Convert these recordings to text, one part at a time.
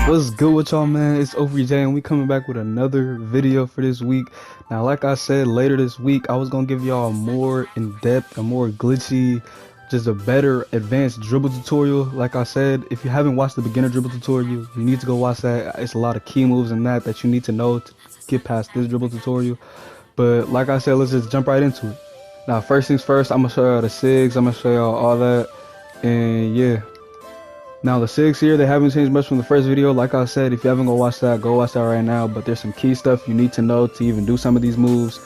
What's good with y'all, man? It's OVJ and we coming back with another video for this week. Now, like I said, later this week I was gonna give y'all a more in-depth, a more glitchy, just a better advanced dribble tutorial. Like I said, if you haven't watched the beginner dribble tutorial, you need to go watch that. It's a lot of key moves in that you need to know to get past this dribble tutorial. But like I said, let's just jump right into it. Now, first things first, I'm gonna show y'all the SIGs, I'm gonna show y'all all that, and yeah. Now the SIGs here, they haven't changed much from the first video. Like I said, if you haven't go watch that right now. But there's some key stuff you need to know to even do some of these moves.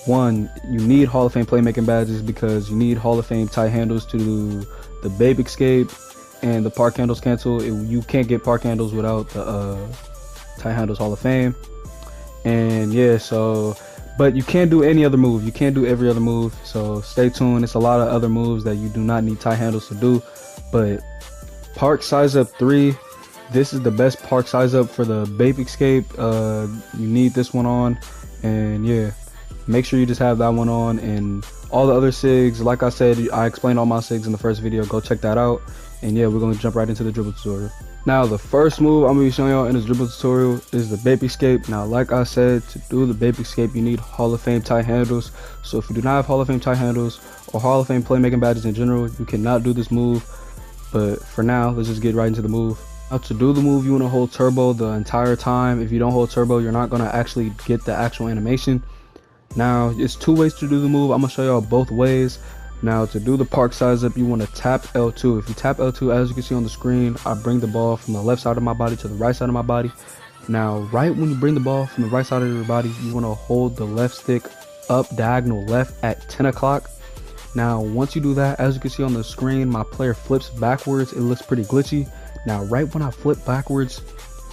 One, you need Hall of Fame playmaking badges because you need Hall of Fame tight handles to do the Bape escape and the park handles cancel. You can't get park handles without the tight handles Hall of Fame. And yeah, but you can't do any other move. You can't do every other move. So stay tuned. It's a lot of other moves that you do not need tight handles to do. But park size up 3, this is the best park size up for the Bape escape. You need this one on, and yeah, make sure you just have that one on. And all the other SIGs, like I said, I explained all my SIGs in the first video. Go check that out. And yeah, we're gonna jump right into the dribble tutorial. Now the first move I'm gonna be showing y'all in this dribble tutorial is the Bape escape. Now, like I said, to do the Bape escape you need Hall of Fame tight handles. So if you do not have Hall of Fame tight handles or Hall of Fame playmaking badges in general, you cannot do this move. But for now, let's just get right into the move. Now, to do the move, you want to hold turbo the entire time. If you don't hold turbo, you're not going to actually get the actual animation. Now, it's 2 ways to do the move. I'm going to show y'all both ways. Now, to do the park size up, you want to tap L2. If you tap L2, as you can see on the screen, I bring the ball from the left side of my body to the right side of my body. Now, right when you bring the ball from the right side of your body, you want to hold the left stick up diagonal left at 10 o'clock. Now, once you do that, as you can see on the screen, my player flips backwards. It looks pretty glitchy. Now, right when I flip backwards,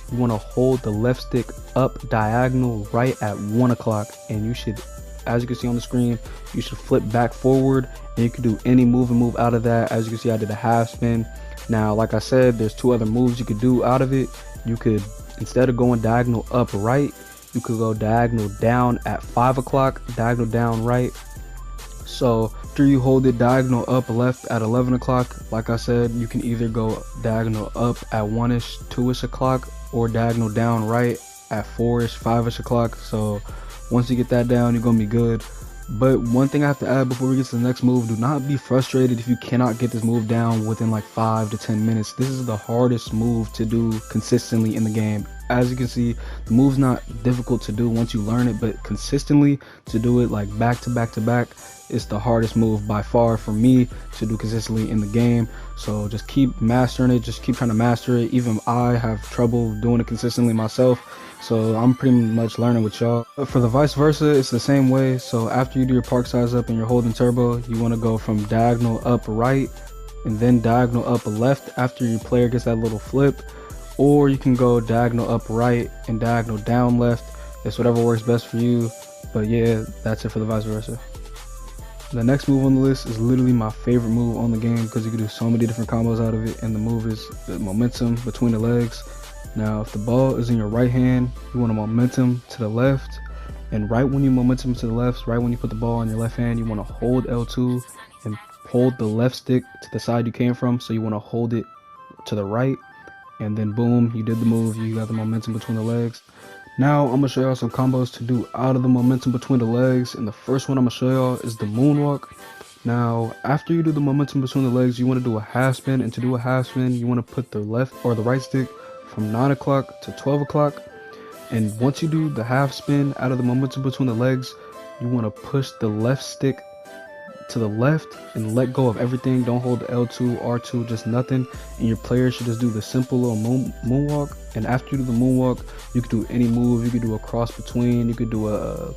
you want to hold the left stick up diagonal right at 1 o'clock. And you should, as you can see on the screen, you should flip back forward. And you can do any move and move out of that. As you can see, I did a half spin. Now, like I said, there's 2 other moves you could do out of it. You could, instead of going diagonal up right, you could go diagonal down at 5 o'clock, diagonal down right. So after you hold it diagonal up left at 11 o'clock, like I said, you can either go diagonal up at 1ish, 2ish o'clock, or diagonal down right at 4ish, 5ish o'clock. So once you get that down, you're gonna be good. But one thing I have to add before we get to the next move, do not be frustrated if you cannot get this move down within like 5 to 10 minutes. This is the hardest move to do consistently in the game. As you can see, the move's not difficult to do once you learn it, but consistently to do it like back to back to back, it's the hardest move by far for me to do consistently in the game. So just keep mastering it, just keep trying to master it. Even I have trouble doing it consistently myself, so I'm pretty much learning with y'all. But for the vice versa, it's the same way. So after you do your park size up and you're holding turbo, you want to go from diagonal up right and then diagonal up left after your player gets that little flip, or you can go diagonal up right and diagonal down left. It's whatever works best for you. But yeah, that's it for the vice versa. The next move on the list is literally my favorite move on the game because you can do so many different combos out of it, and the move is the momentum between the legs. Now, if the ball is in your right hand, you want a momentum to the left, and right when you momentum to the left, right when you put the ball in your left hand, you want to hold L2 and hold the left stick to the side you came from. So you want to hold it to the right, and then boom, you did the move, you got the momentum between the legs. Now I'm gonna show y'all some combos to do out of the momentum between the legs, and the first one I'm gonna show y'all is the Moonwalk. Now, after you do the momentum between the legs, you want to do a half spin, and to do a half spin, you want to put the left or the right stick from 9 o'clock to 12 o'clock. And once you do the half spin out of the momentum between the legs, you want to push the left stick to the left and let go of everything. Don't hold the L2, R2, just nothing. And your player should just do the simple little moonwalk. And after you do the moonwalk, you could do any move. You could do a cross between, you could do a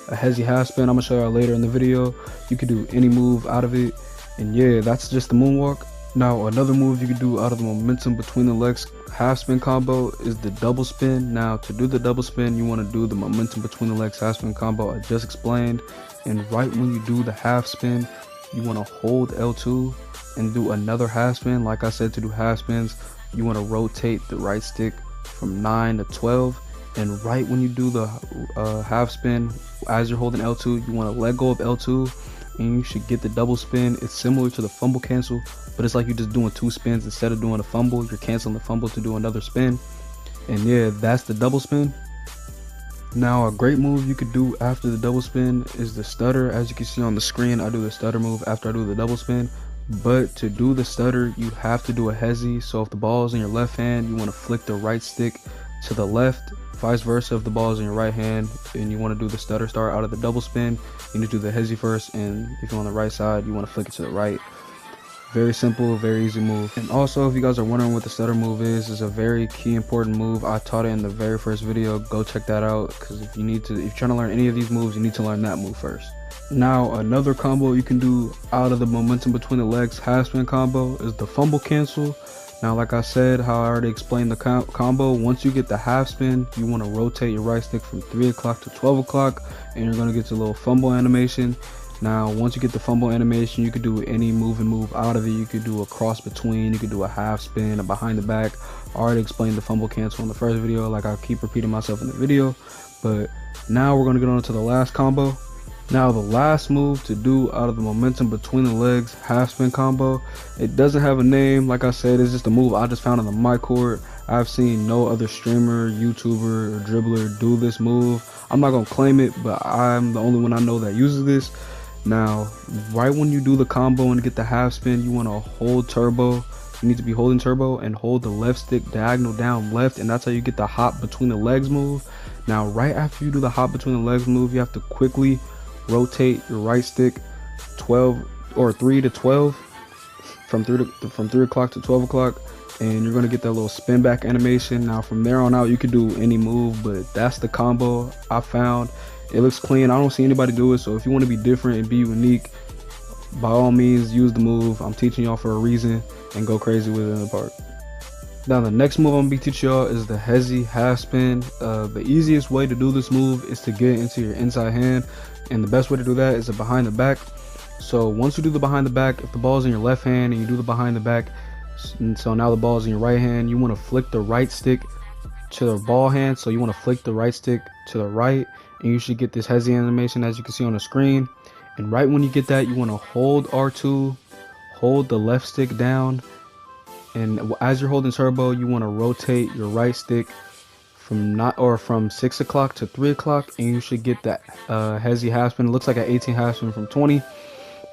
hezzy half spin. I'm gonna show y'all later in the video. You could do any move out of it. And yeah, that's just the moonwalk. Now, another move you could do out of the momentum between the legs half spin combo is the double spin. Now, to do the double spin, you want to do the momentum between the legs half spin combo I just explained. And right when you do the half spin, you want to hold L2 and do another half spin. Like I said, to do half spins, you want to rotate the right stick from 9 to 12. And right when you do the half spin, as you're holding L2, you want to let go of L2 and you should get the double spin. It's similar to the fumble cancel, but it's like you're just doing 2 spins. Instead of doing a fumble, you're canceling the fumble to do another spin. And yeah, that's the double spin. Now a great move you could do after the double spin is the stutter. As you can see on the screen, I do the stutter move after I do the double spin. But to do the stutter, you have to do a hezi. So if the ball is in your left hand, you want to flick the right stick to the left. Vice versa, if the ball is in your right hand and you want to do the stutter start out of the double spin, you need to do the hezi first. And if you're on the right side, you want to flick it to the right. Very simple, very easy move. And also, if you guys are wondering what the stutter move is, it's a very key important move. I taught it in the very first video. Go check that out, because if you're trying to learn any of these moves, you need to learn that move first. Now another combo you can do out of the momentum between the legs half spin combo is the fumble cancel. Now like I said, how I already explained the combo, once you get the half spin, you want to rotate your right stick from 3 o'clock to 12 o'clock, and you're going to get the little fumble animation. Now once you get the fumble animation, you could do any move and move out of it. You could do a cross between, you could do a half spin, a behind the back. I already explained the fumble cancel in the first video, like I keep repeating myself in the video. But now we're going to get on to the last combo. Now the last move to do out of the momentum between the legs half spin combo, it doesn't have a name. Like I said, it's just a move I just found on the mic court. I've seen no other streamer, YouTuber, or dribbler do this move. I'm not gonna claim it, but I'm the only one I know that uses this. Now right when you do the combo and get the half spin, you want to hold turbo. You need to be holding turbo and hold the left stick diagonal down left, and that's how you get the hop between the legs move. Now right after you do the hop between the legs move, you have to quickly rotate your right stick 3 to 12 from 3 o'clock to 12 o'clock, and you're going to get that little spin back animation. Now from there on out, you can do any move, but that's the combo I found. It looks clean. I don't see anybody do it, so if you want to be different and be unique, by all means use the move. I'm teaching y'all for a reason, and go crazy with it in the park. Now the next move I'm gonna be teaching y'all is the hezi half spin. The easiest way to do this move is to get into your inside hand, and the best way to do that is a behind the back. So once you do the behind the back, if the ball is in your left hand and you do the behind the back, and so now the ball is in your right hand, you want to flick the right stick to the ball hand. So you want to flick the right stick to the right, and you should get this hezi animation as you can see on the screen. And right when you get that, you want to hold R2, hold the left stick down, and as you're holding turbo, you want to rotate your right stick from 6 o'clock to 3 o'clock, and you should get that hezi half spin. It looks like an 18 half spin from 20.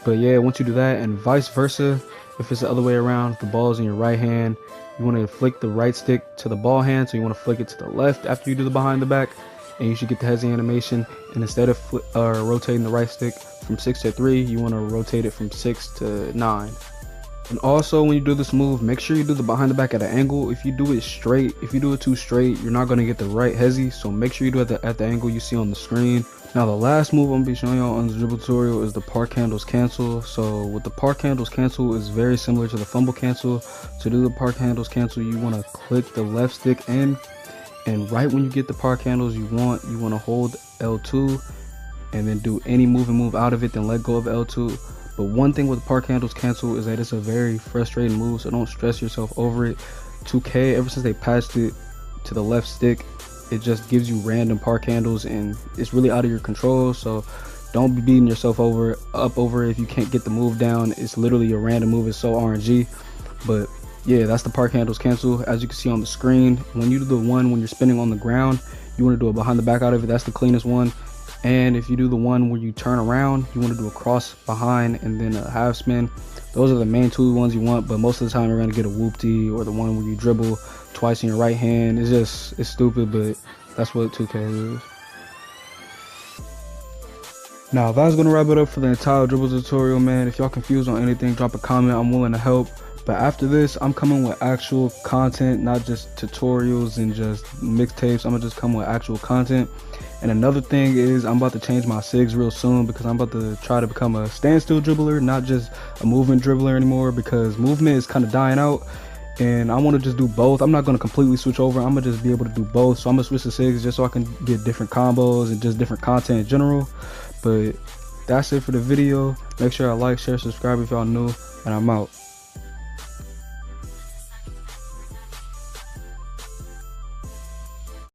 But yeah, once you do that, and vice versa, if it's the other way around, if the ball is in your right hand, you want to flick the right stick to the ball hand, so you want to flick it to the left after you do the behind the back, and you should get the hezi animation. And instead of rotating the right stick from 6 to 3, you want to rotate it from 6 to 9. And also when you do this move, make sure you do the behind the back at an angle. If you do it straight, if you do it too straight, you're not going to get the right hezi, so make sure you do it at the angle you see on the screen. Now the last move I'm going to be showing y'all on the dribble tutorial is the park handles cancel. So with the park handles cancel, is very similar to the fumble cancel. To do the park handles cancel, you want to click the left stick in, and right when you get the park handles you want to hold L2 and then do any move and move out of it, then let go of L2. But one thing with park handles cancel is that it's a very frustrating move, so don't stress yourself over it. 2K, ever since they patched it to the left stick, it just gives you random park handles, and it's really out of your control. So don't be beating yourself up over it if you can't get the move down. It's literally a random move. It's so RNG. But yeah, that's the park handles cancel. As you can see on the screen, when you do the one when you're spinning on the ground, you want to do a behind the back out of it. That's the cleanest one. And if you do the one where you turn around, you want to do a cross behind and then a half spin. Those are the main two ones you want, but most of the time you're going to get a whoopty or the one where you dribble twice in your right hand. It's stupid, but that's what 2K is. Now that's going to wrap it up for the entire dribble tutorial, man. If y'all confused on anything, drop a comment. I'm willing to help. But after this, I'm coming with actual content, not just tutorials and just mixtapes. I'm gonna just come with actual content. And another thing is, I'm about to change my SIGs real soon, because I'm about to try to become a standstill dribbler, not just a movement dribbler anymore, because movement is kind of dying out. And I want to just do both. I'm not going to completely switch over. I'm going to just be able to do both. So I'm going to switch to SIGs just so I can get different combos and just different content in general. But that's it for the video. Make sure I like, share, subscribe if y'all new, and I'm out.